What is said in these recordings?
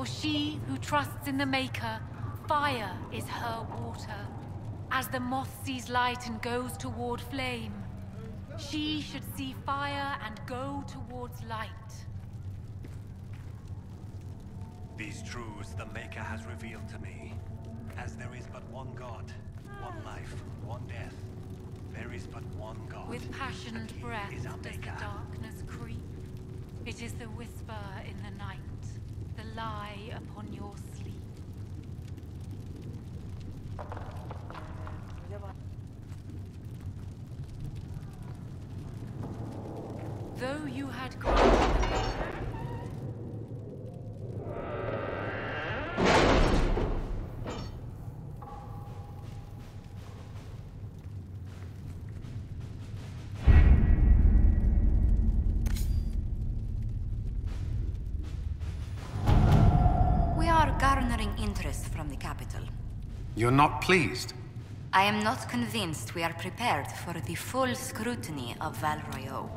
For she who trusts in the Maker, fire is her water. As the moth sees light and goes toward flame, she should see fire and go towards light. These truths the Maker has revealed to me. As there is but one God, one life, one death, there is but one God. With passionate and breath He is our does the Maker. darkness creep. It is the whisper in the night, the lie upon your sleep. Though you had gone, we are garnering interest from the capital. You're not pleased? I am not convinced we are prepared for the full scrutiny of Valroyo.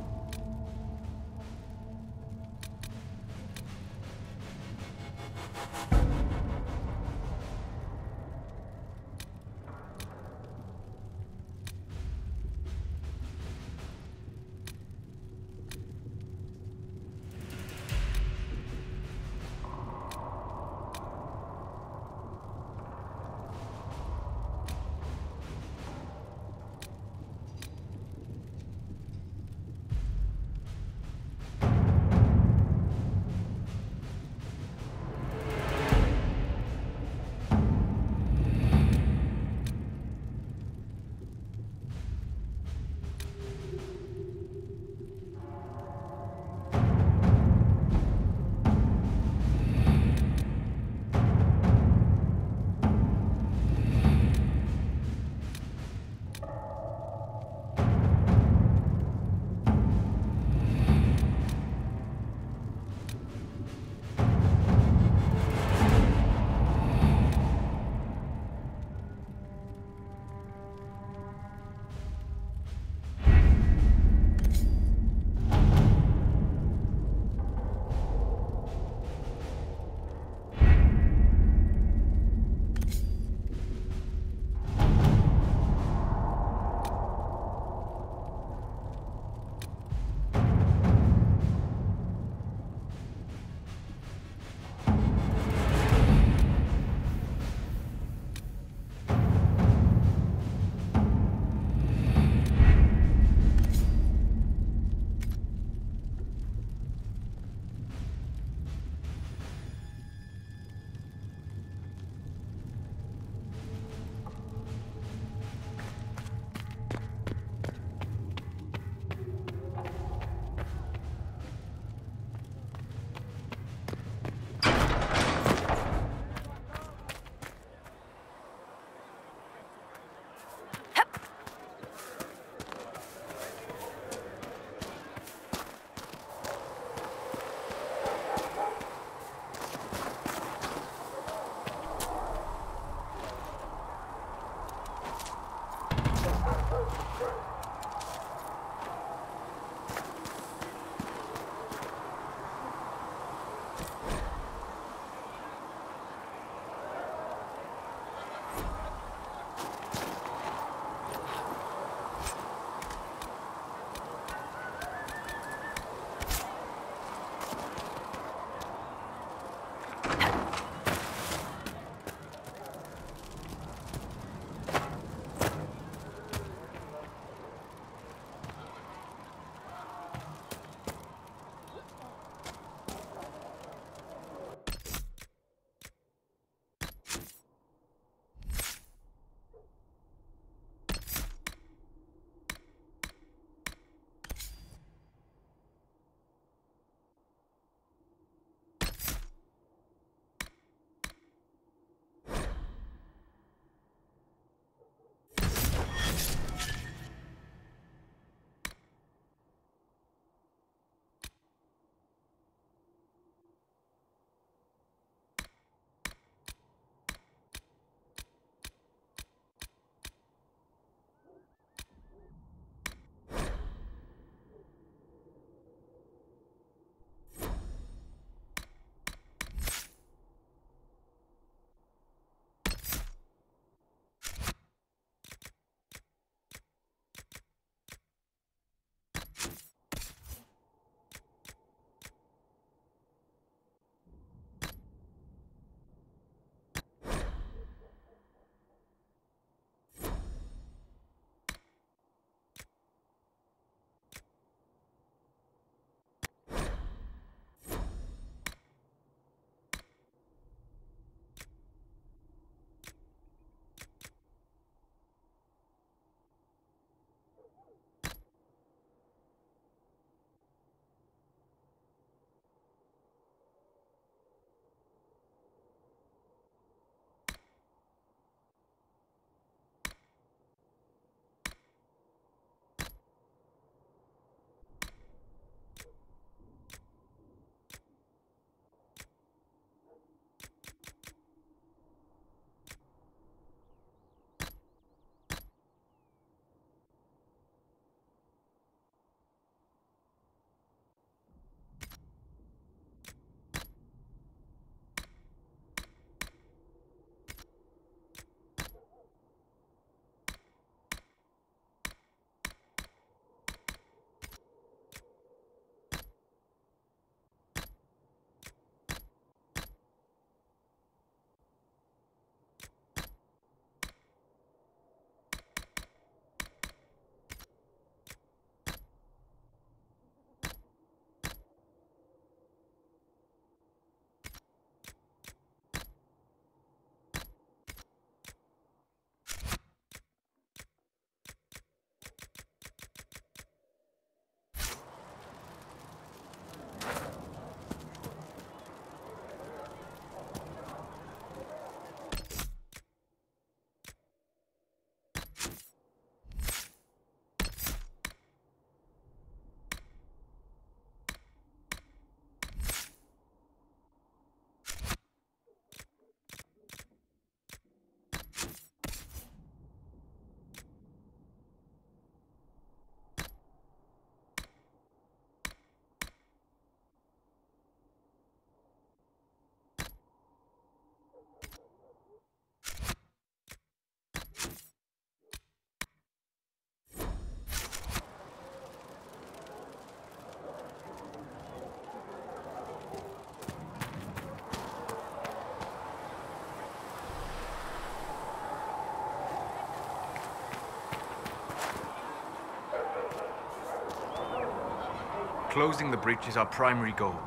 Closing the breach is our primary goal.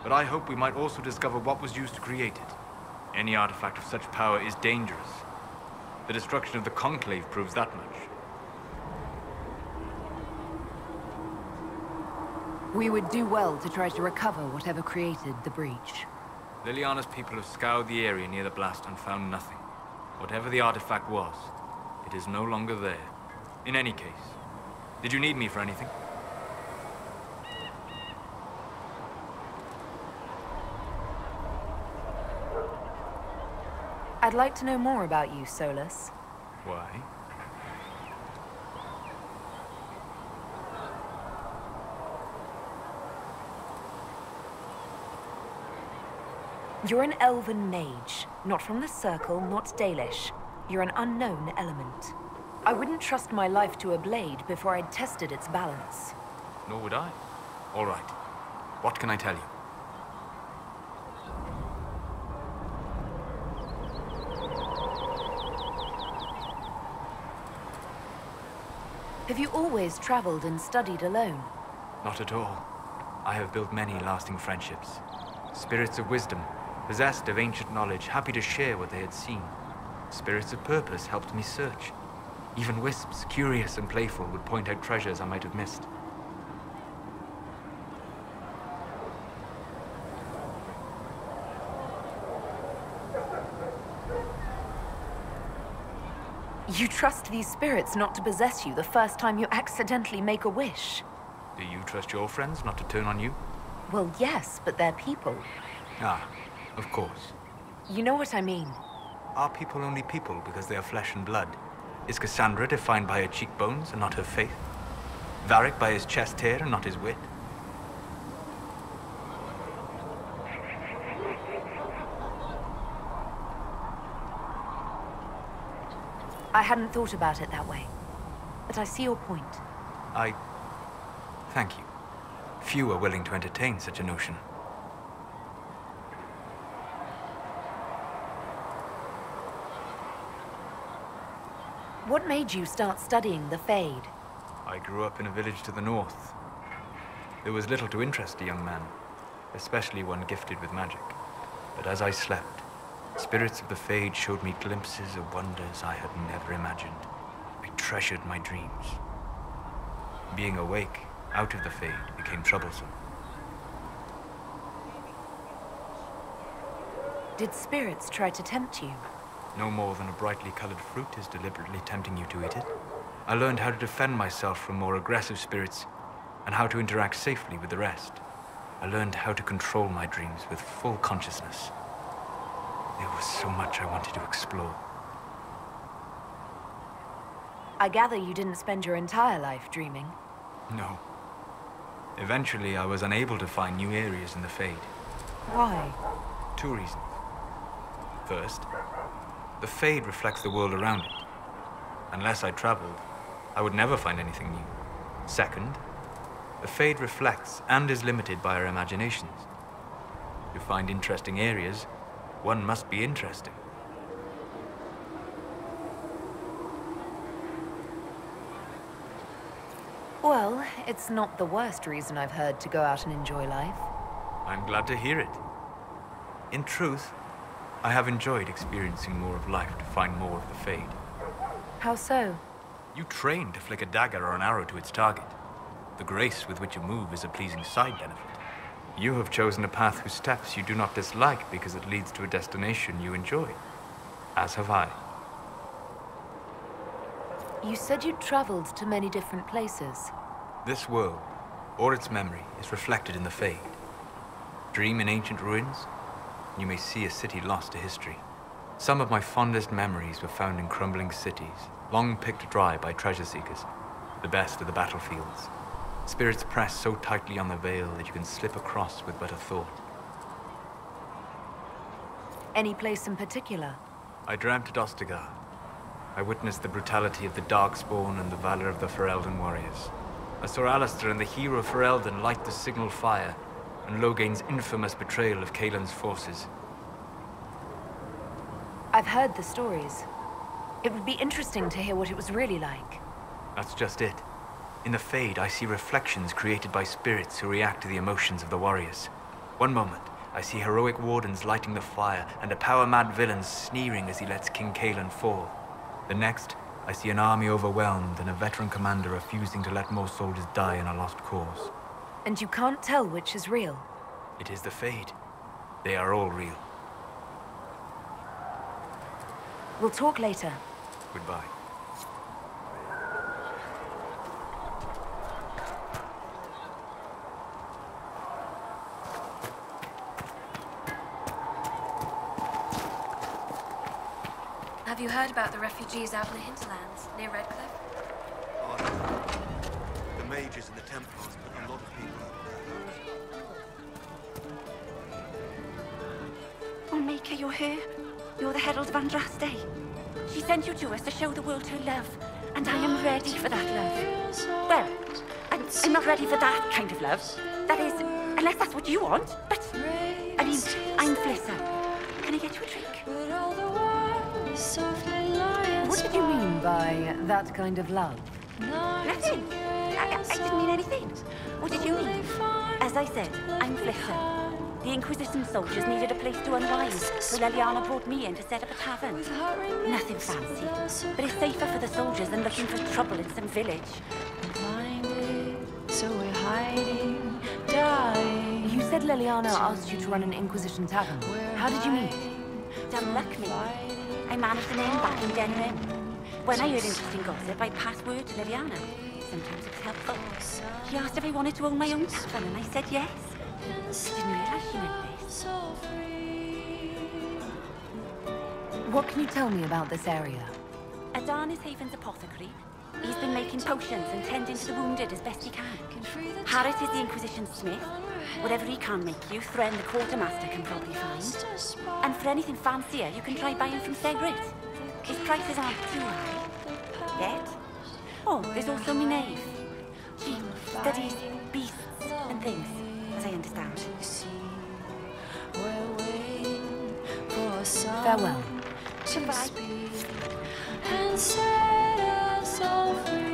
But I hope we might also discover what was used to create it. Any artifact of such power is dangerous. The destruction of the Conclave proves that much. We would do well to try to recover whatever created the breach. Liliana's people have scoured the area near the blast and found nothing. Whatever the artifact was, it is no longer there. In any case, did you need me for anything? I'd like to know more about you, Solas. Why? You're an elven mage. Not from the Circle, not Dalish. You're an unknown element. I wouldn't trust my life to a blade before I'd tested its balance. Nor would I. All right. What can I tell you? Have you always traveled and studied alone? Not at all. I have built many lasting friendships. Spirits of wisdom, possessed of ancient knowledge, happy to share what they had seen. Spirits of purpose helped me search. Even wisps, curious and playful, would point out treasures I might have missed. You trust these spirits not to possess you the first time you accidentally make a wish. Do you trust your friends not to turn on you? Well, yes, but they're people. Ah, of course. You know what I mean. Are people only people because they are flesh and blood? Is Cassandra defined by her cheekbones and not her faith? Varrick by his chest hair and not his wit? I hadn't thought about it that way. But I see your point. Thank you. Few are willing to entertain such a notion. What made you start studying the Fade? I grew up in a village to the north. There was little to interest a young man, especially one gifted with magic. But as I slept, spirits of the Fade showed me glimpses of wonders I had never imagined. I treasured my dreams. Being awake, out of the Fade, became troublesome. Did spirits try to tempt you? No more than a brightly colored fruit is deliberately tempting you to eat it. I learned how to defend myself from more aggressive spirits and how to interact safely with the rest. I learned how to control my dreams with full consciousness. There was so much I wanted to explore. I gather you didn't spend your entire life dreaming. No. Eventually, I was unable to find new areas in the Fade. Why? 2 reasons. First, the Fade reflects the world around it. Unless I traveled, I would never find anything new. Second, the Fade reflects and is limited by our imaginations. To find interesting areas, one must be interesting. Well, it's not the worst reason I've heard to go out and enjoy life. I'm glad to hear it. In truth, I have enjoyed experiencing more of life to find more of the Fade. How so? You train to flick a dagger or an arrow to its target. The grace with which you move is a pleasing side benefit. You have chosen a path whose steps you do not dislike because it leads to a destination you enjoy. As have I. You said you'd traveled to many different places. This world, or its memory, is reflected in the Fade. Dream in ancient ruins, you may see a city lost to history. Some of my fondest memories were found in crumbling cities, long picked dry by treasure seekers, the best of the battlefields. Spirits press so tightly on the veil that you can slip across with but a thought. Any place in particular? I dreamt at Ostagar. I witnessed the brutality of the Darkspawn and the valor of the Ferelden warriors. I saw Alistair and the hero of Ferelden light the signal fire, and Logain's infamous betrayal of Kaelin's forces. I've heard the stories. It would be interesting to hear what it was really like. That's just it. In the Fade, I see reflections created by spirits who react to the emotions of the warriors. One moment, I see heroic wardens lighting the fire and a power-mad villain sneering as he lets King Kaelan fall. The next, I see an army overwhelmed and a veteran commander refusing to let more soldiers die in a lost cause. And you can't tell which is real? It is the Fade. They are all real. We'll talk later. Goodbye. Have you heard about the refugees out in the hinterlands, near Redcliffe? Oh, no. The mages and the Templars put a lot of people out there. Oh, Maker, you're here? You're the Herald of Andraste. She sent you to us to show the world her love, and I am ready for that love. Well, I'm not ready for that kind of love. That is, unless that's what you want. But, I mean, I'm Flissa. Can I get you a drink? What did you mean by that kind of love? Nothing. I didn't mean anything. What did you mean? As I said, I'm Flissa. The Inquisition soldiers needed a place to unwind, so Leliana brought me in to set up a tavern. Nothing fancy, but it's safer for the soldiers than looking for trouble in some village. So we're hiding, dying. You said Leliana asked you to run an Inquisition tavern. How did you meet? Dumb luck, me. I managed an inn back in Denver. When I heard interesting gossip, I'd pass word to Leliana. Sometimes it's helpful. She asked if I wanted to own my own tavern, and I said yes. Didn't realize she meant this. What can you tell me about this area? Adan is Haven's apothecary. He's been making potions and tending to the wounded as best he can. Harrit is the Inquisition smith. Whatever he can make you, Thren the quartermaster can probably find. And for anything fancier, you can try buying from Segrit. His prices aren't too high. Yet. Oh, there's also Minave. She studies beasts and things, as I understand. Farewell. Goodbye. And set us all free.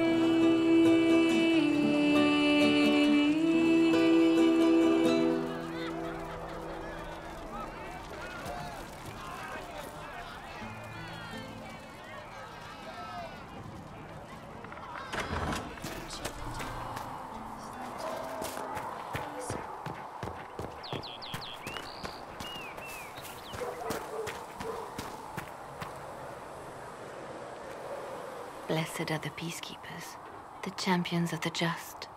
Blessed are the peacekeepers, the champions of the just.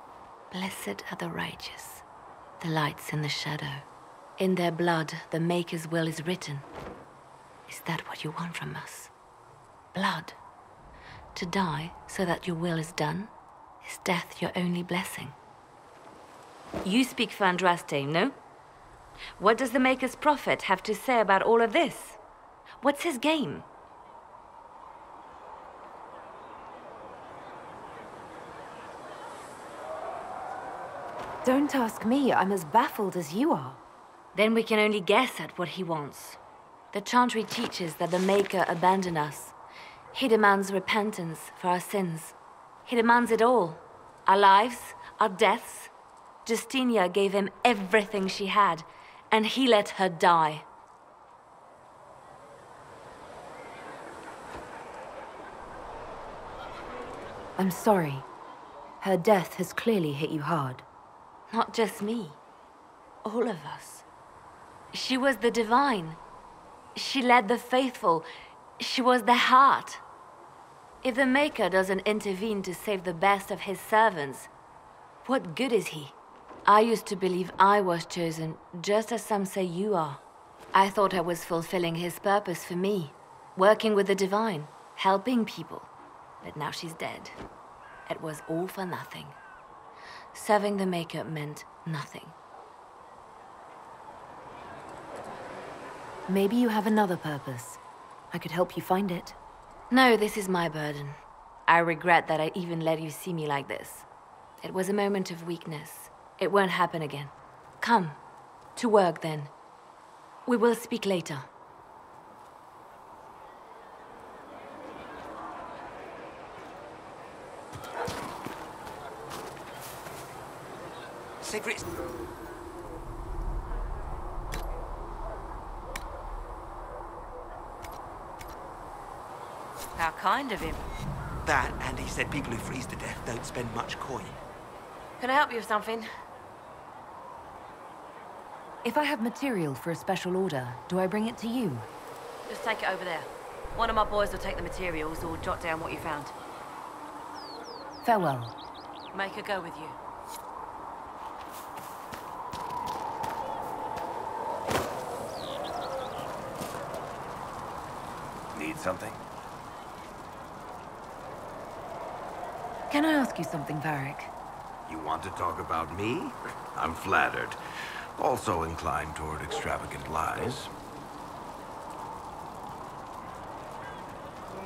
Blessed are the righteous, the lights in the shadow. In their blood, the Maker's will is written. Is that what you want from us? Blood? To die so that your will is done? Is death your only blessing? You speak for Andraste, no? What does the Maker's prophet have to say about all of this? What's his game? Don't ask me. I'm as baffled as you are. Then we can only guess at what he wants. The Chantry teaches that the Maker abandoned us. He demands repentance for our sins. He demands it all. Our lives, our deaths. Justinia gave him everything she had, and he let her die. I'm sorry. Her death has clearly hit you hard. Not just me. All of us. She was the divine. She led the faithful. She was their heart. If the Maker doesn't intervene to save the best of his servants, what good is he? I used to believe I was chosen, just as some say you are. I thought I was fulfilling his purpose for me, working with the divine, helping people. But now she's dead. It was all for nothing. Serving the Maker meant nothing. Maybe you have another purpose. I could help you find it. No, this is my burden. I regret that I even let you see me like this. It was a moment of weakness. It won't happen again. Come, to work then. We will speak later. Secrets. How kind of him. That, and he said people who freeze to death don't spend much coin. Can I help you with something? If I have material for a special order, do I bring it to you? Just take it over there. One of my boys will take the materials or jot down what you found. Farewell. Make her go with you. Need something? Can I ask you something, Varrick? You want to talk about me? I'm flattered. Also inclined toward extravagant lies.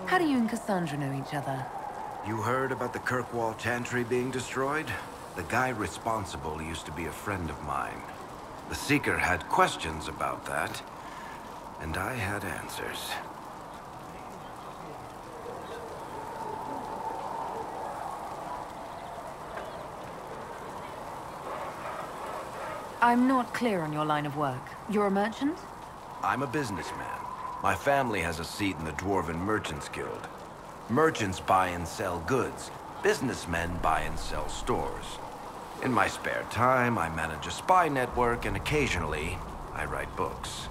How do you and Cassandra know each other? You heard about the Kirkwall Chantry being destroyed? The guy responsible used to be a friend of mine. The Seeker had questions about that, and I had answers. I'm not clear on your line of work. You're a merchant? I'm a businessman. My family has a seat in the Dwarven Merchants Guild. Merchants buy and sell goods. Businessmen buy and sell stores. In my spare time, I manage a spy network, and occasionally, I write books.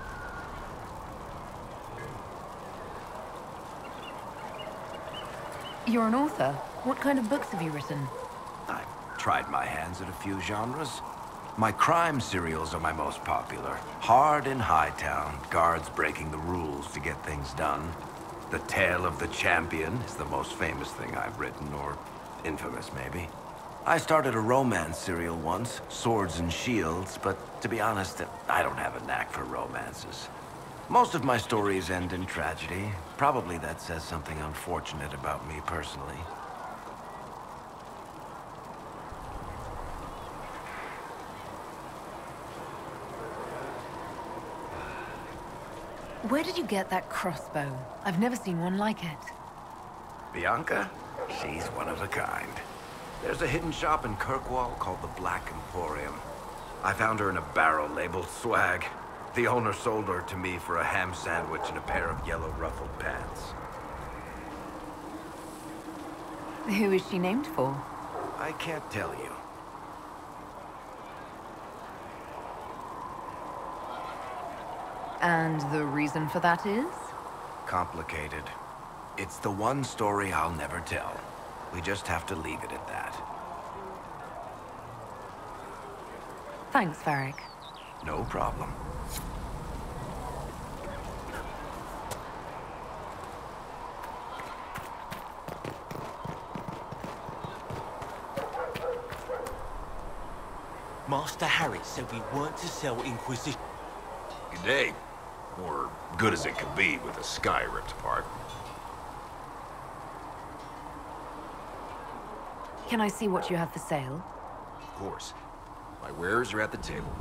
You're an author. What kind of books have you written? I've tried my hands at a few genres. My crime serials are my most popular. Hard in Hightown, guards breaking the rules to get things done. The Tale of the Champion is the most famous thing I've written, or infamous, maybe. I started a romance serial once, Swords and Shields, but to be honest, I don't have a knack for romances. Most of my stories end in tragedy. Probably that says something unfortunate about me personally. Where did you get that crossbow? I've never seen one like it. Bianca? She's one of a kind. There's a hidden shop in Kirkwall called the Black Emporium. I found her in a barrel labeled swag. The owner sold her to me for a ham sandwich and a pair of yellow ruffled pants. Who is she named for? I can't tell you. And the reason for that is? Complicated. It's the one story I'll never tell. We just have to leave it at that. Thanks, Varrick. No problem. Master Harry said we weren't to sell Inquisition. Good day. Or good as it could be with the sky ripped apart. Can I see what you have for sale? Of course. My wares are at the table.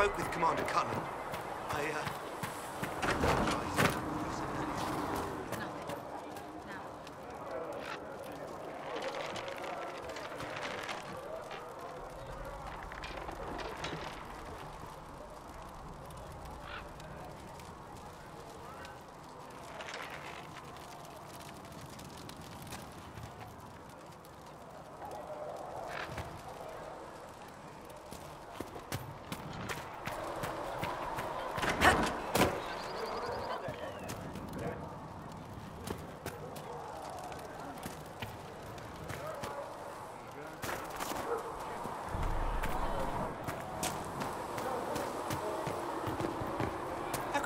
spoke with Commander Cullen.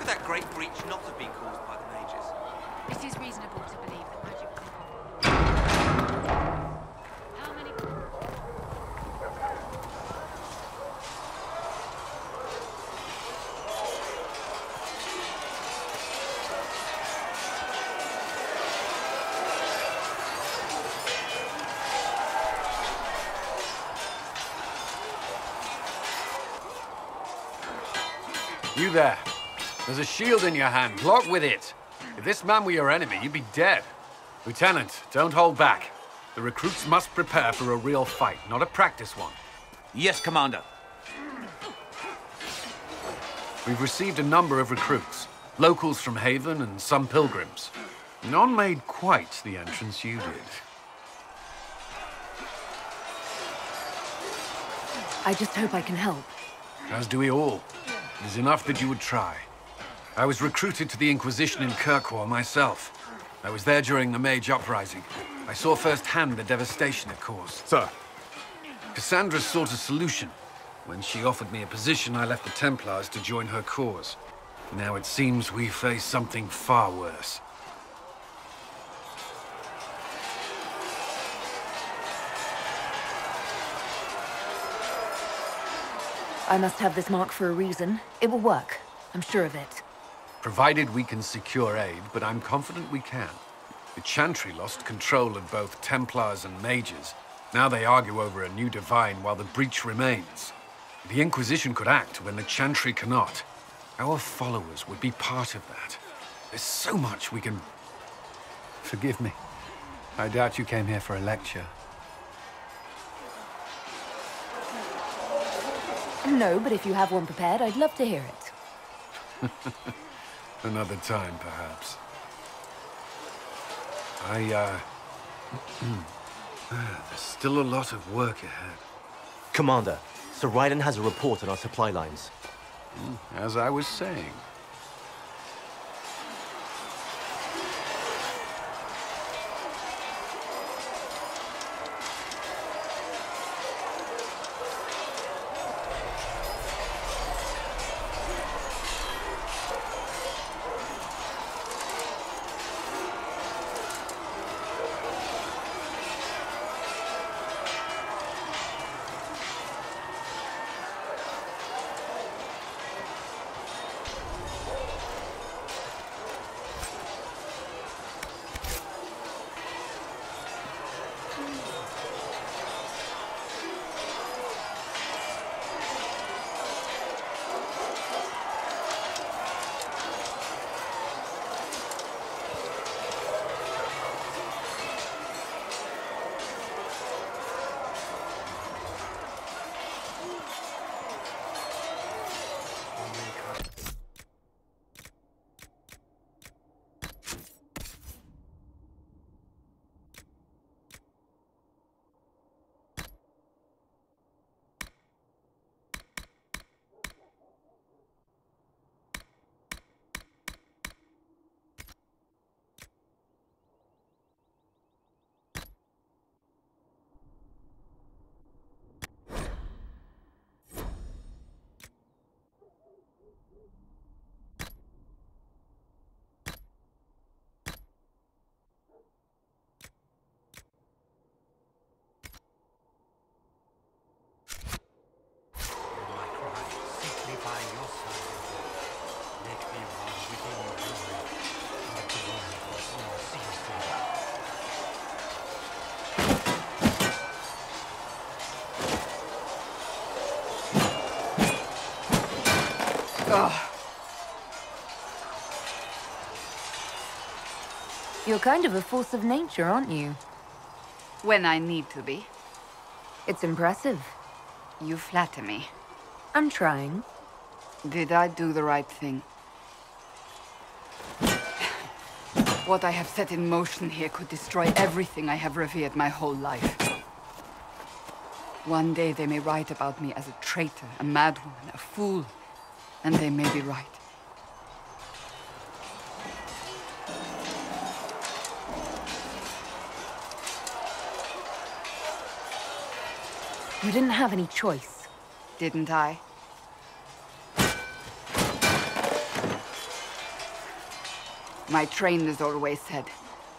That great breach not have been caused by the mages. It is reasonable to believe that magic was involved. How many... You there. There's a shield in your hand. Block with it. If this man were your enemy, you'd be dead. Lieutenant, don't hold back. The recruits must prepare for a real fight, not a practice one. Yes, Commander. We've received a number of recruits. Locals from Haven and some pilgrims. None made quite the entrance you did. I just hope I can help. As do we all. It is enough that you would try. I was recruited to the Inquisition in Kirkwall myself. I was there during the Mage Uprising. I saw firsthand the devastation it caused. Sir. Cassandra sought a solution. When she offered me a position, I left the Templars to join her cause. Now it seems we face something far worse. I must have this mark for a reason. It will work. I'm sure of it. Provided we can secure aid, but I'm confident we can. The Chantry lost control of both Templars and Mages. Now they argue over a new divine while the breach remains. The Inquisition could act when the Chantry cannot. Our followers would be part of that. There's so much we can... Forgive me. I doubt you came here for a lecture. No, but if you have one prepared, I'd love to hear it. Another time, perhaps. There's still a lot of work ahead. Commander, Sir Ryden has a report on our supply lines. As I was saying. You're kind of a force of nature, aren't you? When I need to be. It's impressive. You flatter me. I'm trying. Did I do the right thing? What I have set in motion here could destroy everything I have revered my whole life. One day they may write about me as a traitor, a madwoman, a fool, and they may be right. You didn't have any choice. Didn't I? My trainers always said,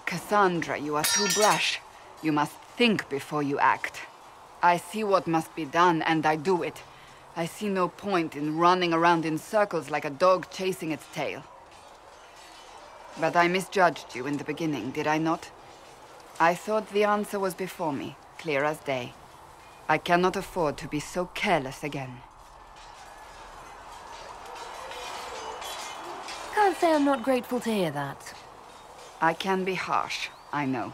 Cassandra, you are too brash. You must think before you act. I see what must be done, and I do it. I see no point in running around in circles like a dog chasing its tail. But I misjudged you in the beginning, did I not? I thought the answer was before me, clear as day. I cannot afford to be so careless again. Can't say I'm not grateful to hear that. I can be harsh, I know.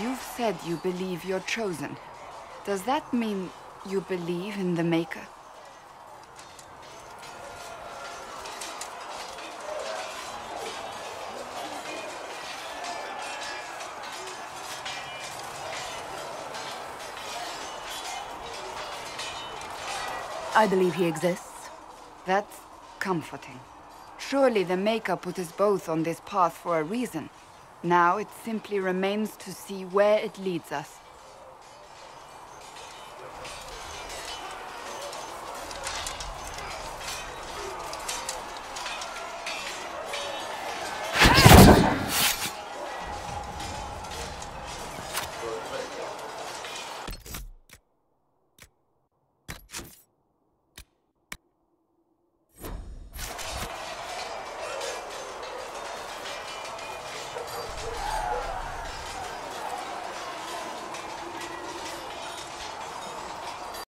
You've said you believe you're chosen. Does that mean you believe in the Maker? I believe he exists. That's comforting. Surely the Maker put us both on this path for a reason. Now it simply remains to see where it leads us.